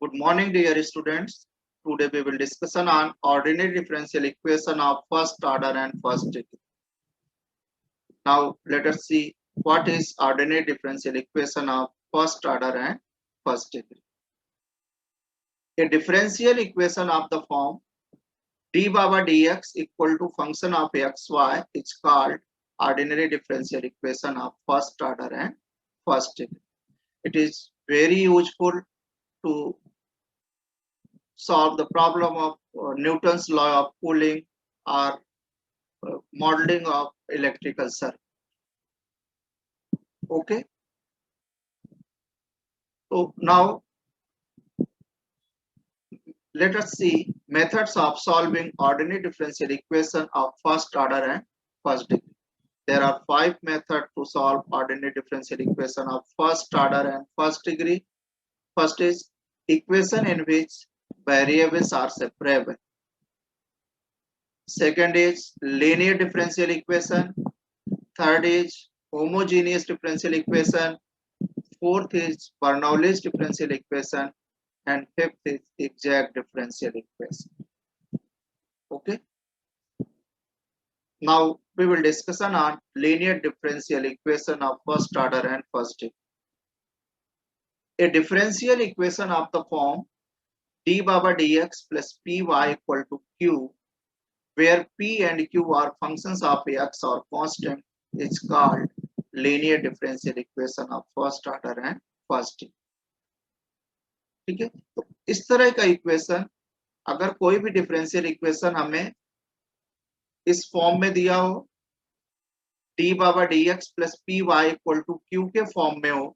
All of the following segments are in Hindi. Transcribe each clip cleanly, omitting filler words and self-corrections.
Good morning, dear students. Today we will discuss on ordinary differential equation of first order and first degree. Now let us see what is ordinary differential equation of first order and first degree. A differential equation of the form d by dx equal to function of xy is called ordinary differential equation of first order and first degree. It is very useful to solve the problem of Newton's law of cooling or modeling of electrical circuit. Okay. So now let us see methods of solving ordinary differential equation of first order and first degree. There are 5 methods to solve ordinary differential equation of first order and first degree. First is equation in which variables are separable. Second is linear differential equation. Third is homogeneous differential equation. Fourth is Bernoulli's differential equation. And fifth is exact differential equation. Okay. Now we will discuss on linear differential equation of first order and first degree. A differential equation of the form d by dx plus py equal to q, where p and q are functions of x or constant, is called linear differential equation of first order and first degree. ठीक है, तो इस तरह का इक्वेशन अगर कोई भी डिफरेंशियल इक्वेशन हमें इस फॉर्म में दिया हो, d by d x plus P Y equal to Q के फॉर्म में हो,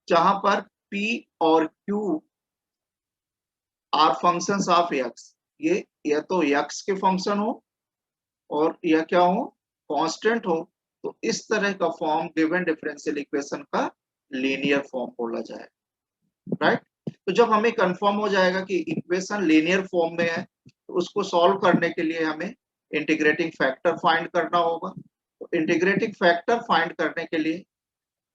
जहां पर p और q are functions of x, ये या तो x के फंक्शन हो और या क्या हो, कांस्टेंट हो, तो इस तरह का फॉर्म गिवन डिफरेंशियल इक्वेशन का लीनियर फॉर्म बोला जाएगा. राइट. तो जब हमें कंफर्म हो जाएगा कि इक्वेशन लीनियर फॉर्म में है, तो उसको सॉल्व करने के लिए हमें इंटीग्रेटिंग फैक्टर फाइंड करना होगा. तो इंटीग्रेटिंग फैक्टर फाइंड करने के लिए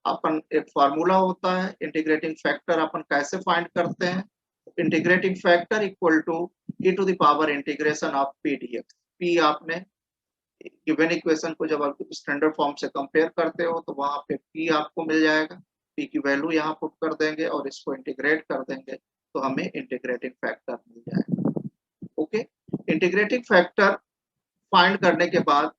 अपन एक फार्मूला होता है. इंटीग्रेटिंग फैक्टर अपन कैसे फाइंड करते हैं? Integrating factor equal to e to the power integration of p dx. p आपने गिवन इक्वेशन को जब आप स्टैंडर्ड फॉर्म से कंपेयर करते हो तो वहां पे p आपको मिल जाएगा. p की वैल्यू यहाँ पुट कर देंगे और इसको इंटीग्रेट कर देंगे तो हमें इंटीग्रेटिंग फैक्टर मिल जाएगा. ओके. इंटीग्रेटिंग फैक्टर फाइंड करने के बाद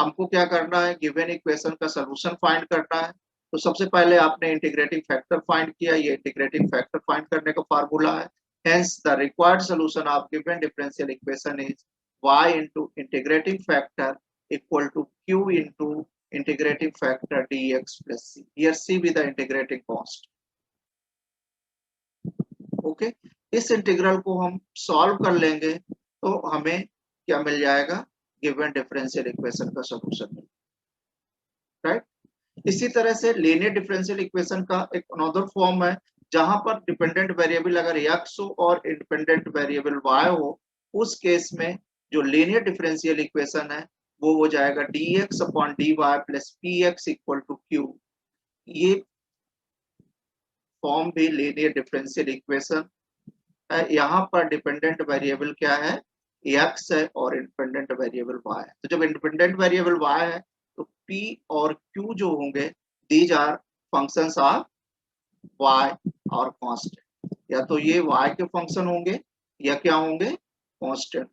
हमको क्या करना है? गिवन इक्वेशन का सॉल्यूशन फाइंड करना है. तो सबसे पहले आपने इंटीग्रेटिंग फैक्टर फाइंड किया. ये इंटीग्रेटिंग फैक्टर फाइंड करने का फार्मूला है. Hence the required solution of given differential equation is y into integrating factor equal to q into integrating factor dx plus c. Here c be the integrating constant. Okay. इस इंटीग्रल को हम सॉल्व कर लेंगे तो हमें क्या मिल जाएगा? गिवन डिफरेंशियल इक्वेशन का सॉल्यूशन मिल. राइट. इसी तरह से लीनियर डिफरेंशियल इक्वेशन का एक अनदर फॉर्म है जहां पर डिपेंडेंट वेरिएबल अगर x हो और इंडिपेंडेंट वेरिएबल y हो, उस केस में जो लीनियर डिफरेंशियल इक्वेशन है वो हो जाएगा dx upon dy plus px equal to q. ये फॉर्म भी लीनियर डिफरेंशियल इक्वेशन है. यहाँ पर डिपेंडेंट वेरिएबल क्या है? x है और इंडिपेंडेंट वेरिएबल y है. तो जब इंडिपेंडेंट वेरिएबल y है तो p और q जो होंगे, these are functions of y और कांस्टेंट. या तो ये y के फंक्शन होंगे या क्या होंगे? कांस्टेंट.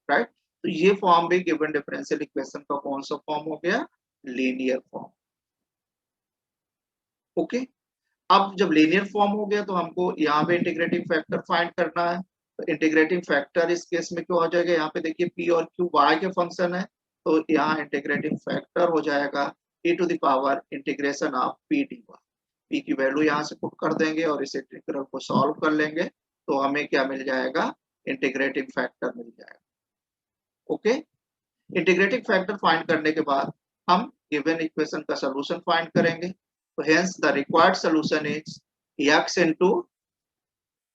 राइट. तो ये फॉर्म भी गिवन डिफरेंशियल इक्वेशन का कौन सा फॉर्म हो गया? Linear form. ओके. अब जब लीनियर फॉर्म हो गया तो हमको यहाँ पे इंटीग्रेटिंग फैक्टर फाइंड करना है. तो इंटीग्रेटिंग फैक्टर इस केस में क्या हो जाएगा? यहाँ पे देखिए p और q y के फंक्शन है, तो यहाँ इंटीग्रेटिंग फैक्टर हो जाएगा e to the power integration of p dy. p की वैल्यू यहाँ से पुट कर देंगे और इस इंटीग्रल को सॉल्व कर लेंगे तो हमें क्या मिल जाएगा? इंटीग्रेटिंग फैक्टर मिल जाएगा. ओके. इंटीग्रेटिंग फैक्टर फाइंड करने के बाद हम गिवन इक्वेशन का सॉल्यूशन फाइंड करेंगे. तो hence the required solution is x into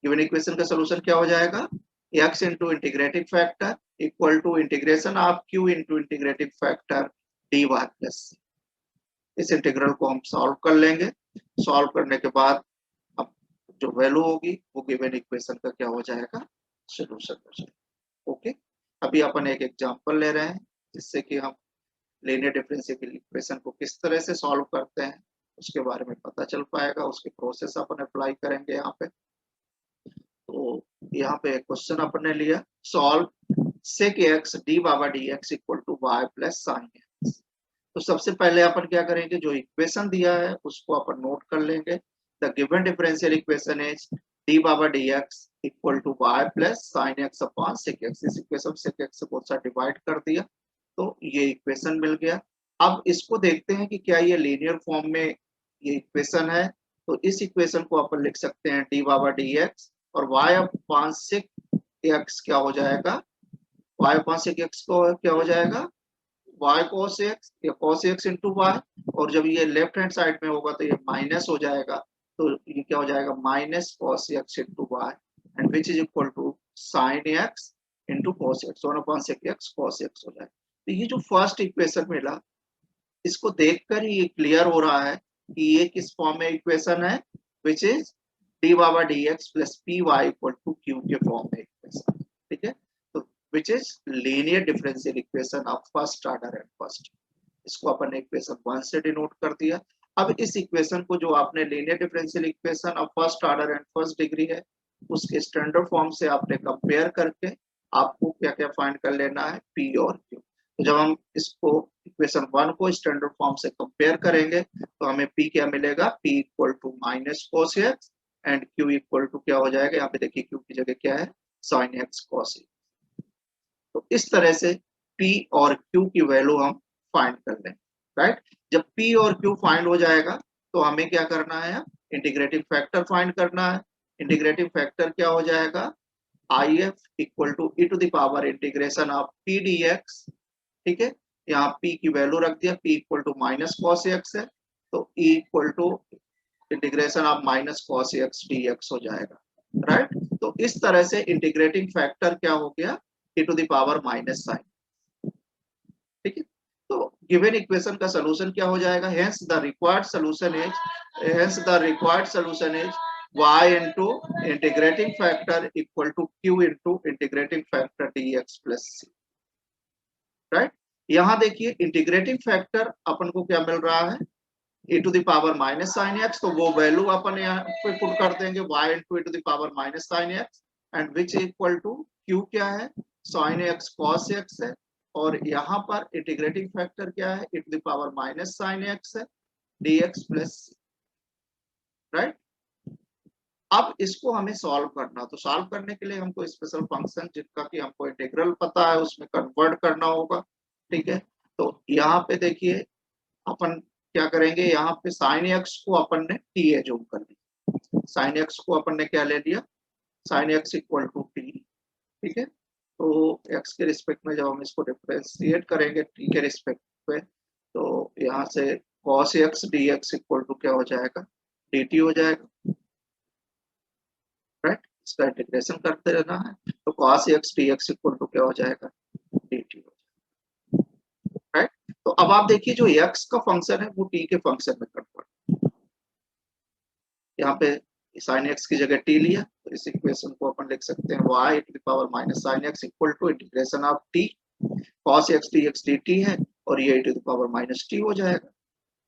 given equation का सॉल्यूशन क्या हो जाएगा? x into integrating factor equal to integration of q into integrating factor dy plus c. इस इंटीग्रल को हम सॉल्व कर लेंगे. सॉल्व करने के बाद अब जो वैल्यू होगी वो गिवन इक्वेशन का क्या हो जाएगा, सोल्यूशन हो जाएगा। ओके, अभी अपन एक एग्जांपल ले रहे हैं जिससे कि हम लीनियर डिफरेंशियल इक्वेशन को किस तरह से सॉल्व करते हैं उसके बारे में पता चल पाएगा, उसके प्रोसेस अपन अप्लाई करेंगे यहाँ पे। तो यहाँ पे क्वेश्चन अपन ने लिया, solve sec x d Baba dx equal to y plus sine x. तो सबसे पहले अपन क्या करेंगे, जो इक्वेशन दिया है उसको अपन नोट कर लेंगे। The given differential equation is d Baba dx equal to y plus sine x upon sec x। इस इक्वेशन sec x से बहुत सा डिवाइड कर दिया तो ये इक्वेशन मिल गया। अब इसको देखते हैं कि क्या ये लीनियर फॉर्म में ये इक्वेशन है। तो इस इक्वेशन को अपन लिख सकते हैं d बाबा dx और y अपॉन sec x क्या हो जाएगा, y अपॉन sec x को क्या हो जाएगा, y cos x या cos x इंटू वाई, और जब ये लेफ्ट हैंड साइड में होगा तो ये माइनस हो जाएगा, तो ये क्या हो जाएगा minus cos x into y and which is equal to sin x into cos x, 1 sec x cos x हो जाएगा। तो ये जो फर्स्ट इक्वेशन मिला इसको देखकर ही ये क्लियर हो रहा है कि ये किस फॉर्म में इक्वेशन है, which is d Baba dx plus P Y equal to Q के फॉर्म में इक्वेशन। ठीक है, तो which is linear differential equation of first order and first. इसको अपन ने इक्वेशन 1 से डिनोट कर दिया। अब इस इक्वेशन को जो आपने linear differential equation of first order and first degree है उसके स्टैंडर्ड फॉर्म से आपने कंपेयर करके आपको क्या क्या फाइंड कर लेना है, पी और क्यू। तो जब हम इसको इक्वेशन 1 को स्टैंडर्ड फॉर्म से कंपेयर करेंगे तो हमें पी क्या मिलेगा, P equal to minus cos x and Q equal to क्या हो जाएगा, यहाँ पे देखिए क्यू की जगह क्या है, sin x cos x। तो इस तरह से P और Q की वैल्यू हम फाइंड कर लें, राइट। जब P और Q फाइंड हो जाएगा तो हमें क्या करना है, इंटीग्रेटिंग फैक्टर फाइंड करना है। इंटीग्रेटिंग फैक्टर क्या हो जाएगा, IF equal to e to the power integration of P dx। ठीक है, यहाँ P की वैल्यू रख दिया, P equal to minus cos x है तो E equal to integration of minus cos x dx हो जाएगा, राइट। तो इस तरह से इंटीग्रेटिंग फैक्टर क्या हो गया, e to the power minus sine. ठीक है, तो गिवन इक्वेशन का सॉल्यूशन क्या हो जाएगा, hence the required solution is y into integrating factor equal to q into integrating factor dx plus c, right. यहाँ देखिए इंटीग्रेटिंग फैक्टर अपन को क्या मिल रहा है, e to the power minus sine x, तो वो वैल्यू अपन यहाँ पे पुट कर देंगे y into e to the power minus sine x and which equal to q क्या है, साइन एक्स cos x है, और यहाँ पर इंटीग्रेटिंग फैक्टर क्या है, e to the power minus sine x है dx प्लस, राइट। अब इसको हमें सॉल्व करना, तो सॉल्व करने के लिए हमको स्पेशल फंक्शन जिनका कि हमको इंटीग्रल पता है उसमें कन्वर्ट करना होगा। ठीक है, तो यहाँ पे देखिए अपन क्या करेंगे, यहाँ पे साइन एक्स को अपन ने टी एज्यूम कर लिया, साइन एक्स को अपन ने क्या ले लिया, sine x equal to t. ठीक है, तो एक्स के रिस्पेक्ट में जब हम इसको डिफरेंशिएट करेंगे टी के रिस्पेक्ट पे तो यहाँ से cos x dx equal to क्या हो जाएगा, dt हो जाएगा, राइट। इसका इंटीग्रेशन करते रहना है तो cos x dx equal to क्या हो जाएगा, dt हो जाएगा, राइट। तो अब आप देखिए जो x का फंक्शन है वो t के फंक्शन में कन्वर्ट, यहाँ पे sin x की जगह t लिया तो इस इक्वेशन को अपन लिख सकते हैं y to the power minus sin x equal to integration of t cos x dx dt है और ये e to the power minus t हो जाएगा।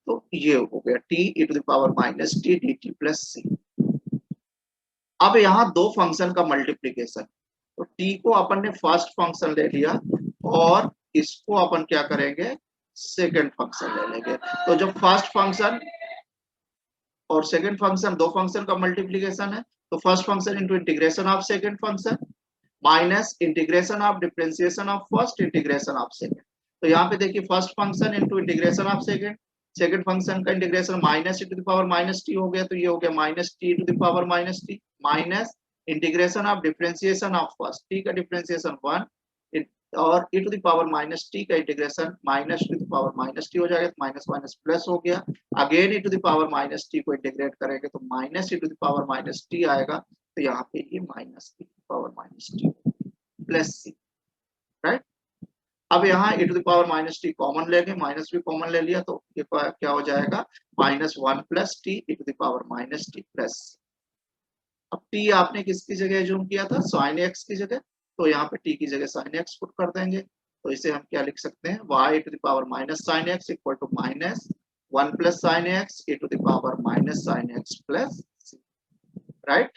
तो ये हो गया t e to the power minus t dt plus c। अब यहाँ दो फंक्शन का मल्टीप्लीकेशन, तो t को अपन ने फर्स्ट फंक्शन ले लिया और इसको अपन क्या करेंगे, सेकंड फंक्शन ले लेंगे। तो जब फर्स्ट फंक्शन और सेकंड फंक्शन दो फंक्शन का मल्टीप्लीकेशन है तो first function into integration of second function minus integration of differentiation of first integration of second. तो यहाँ पे देखिए first function into integration of second, second function का integration minus T to the power minus T हो गया तो ये हो गया minus T to the power minus T minus integration of differentiation of first, t का डिफरेंशिएशन 1 और e to the power minus t का integration minus to the power minus T हो जाएगा, माइनस माइनस प्लस हो गया, again e to the power minus t को इंटीग्रेट करेंगे तो minus e to the power minus t आएगा, तो यहाँ पे ये minus e to the power minus t plus c, right. अब यहाँ e to the power minus t common लेंगे, माइनस भी कॉमन ले लिया तो ये क्या हो जाएगा, minus 1 plus t e to the power minus t plus, अब t आपने किसकी जगह एज्यूम किया था, sin x की जगह, तो यहाँ पे t की जगह sin x पुट कर देंगे। तो इसे हम क्या लिख सकते हैं, y to the power minus sine x equal to minus 1 plus sine x e to the power minus sine x plus c, right.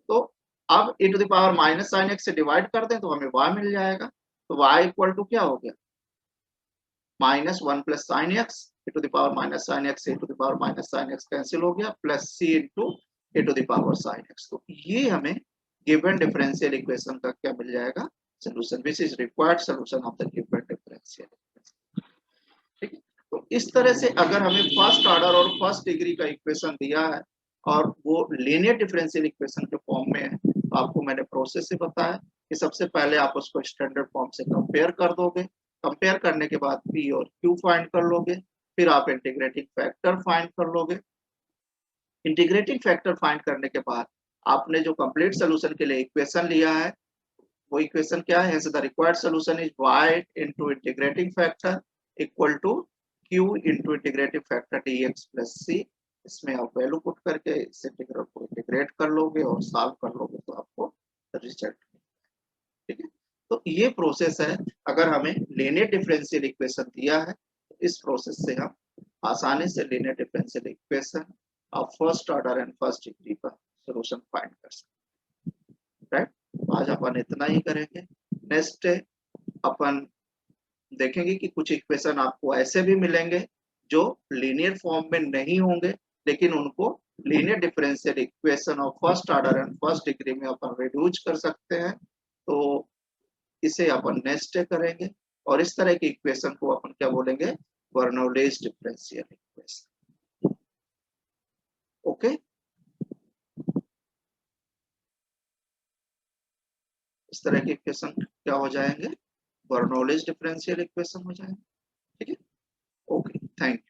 तो अब e to the power minus sine x से डिवाइड कर दें तो हमें y मिल जाएगा। तो y इक्वल टू क्या हो गया, minus 1 plus sine x e to the power minus sine x e to the power minus sine x cancel हो गया, plus c into e to the power sine x. तो ये हमें गिवन डिफरेंशियल इक्वेशन का क्या मिल जाएगा, solution, which is required solution of the given differential equation. ठीक है, तो इस तरह से अगर हमें फर्स्ट ऑर्डर और फर्स्ट डिग्री का इक्वेशन दिया है और वो लीनियर डिफरेंशियल इक्वेशन के फॉर्म में है, तो आपको मैंने प्रोसेस से बताया कि सबसे पहले आप उसको स्टैंडर्ड फॉर्म से कंपेयर कर दोगे, कंपेयर करने के बाद p और q फाइंड कर लोगे, फिर आप इंटीग्रेटिंग फैक्टर फाइंड कर लोगे। इंटीग्रेटिंग फैक्टर फाइंड करने के बाद आपने जो कंप्लीट सोल्यूशन के लिए इक्वेशन लिया है, वो इक्वेशन क्या है, the required solution is y into integrating factor equal to q into integrating factor dx plus c। इसमें आप वैल्यू पुट करके इस इंटीग्रल को इंटीग्रेट कर लोगे और सॉल्व कर लोगे तो आपको रिजल्ट, ठीक है। तो ये प्रोसेस है, अगर हमें लीनियर डिफरेंशियल इक्वेशन दिया है तो इस प्रोसेस से हम आसानी से linear differential equation of first order and first degree का सॉल्यूशन फाइंड कर सकते हैं, राइट। आज अपन इतना ही करेंगे। नेक्स्ट अपन देखेंगे कि कुछ इक्वेशन आपको ऐसे भी मिलेंगे जो लीनियर फॉर्म में नहीं होंगे, लेकिन उनको linear differential equation of first order and first degree में अपन रिड्यूस कर सकते हैं। तो इसे अपन नेक्स्ट डे करेंगे और इस तरह की इक्वेशन को अपन क्या बोलेंगे, बर्नौलीज डिफरेंशियल इक्वेशन। ओके, इस तरह की इक्वेशन क्या हो जाएंगे, बर्नौलीज डिफरेंशियल इक्वेशन हो जाएंगे, ठीक है। Okay, thank you.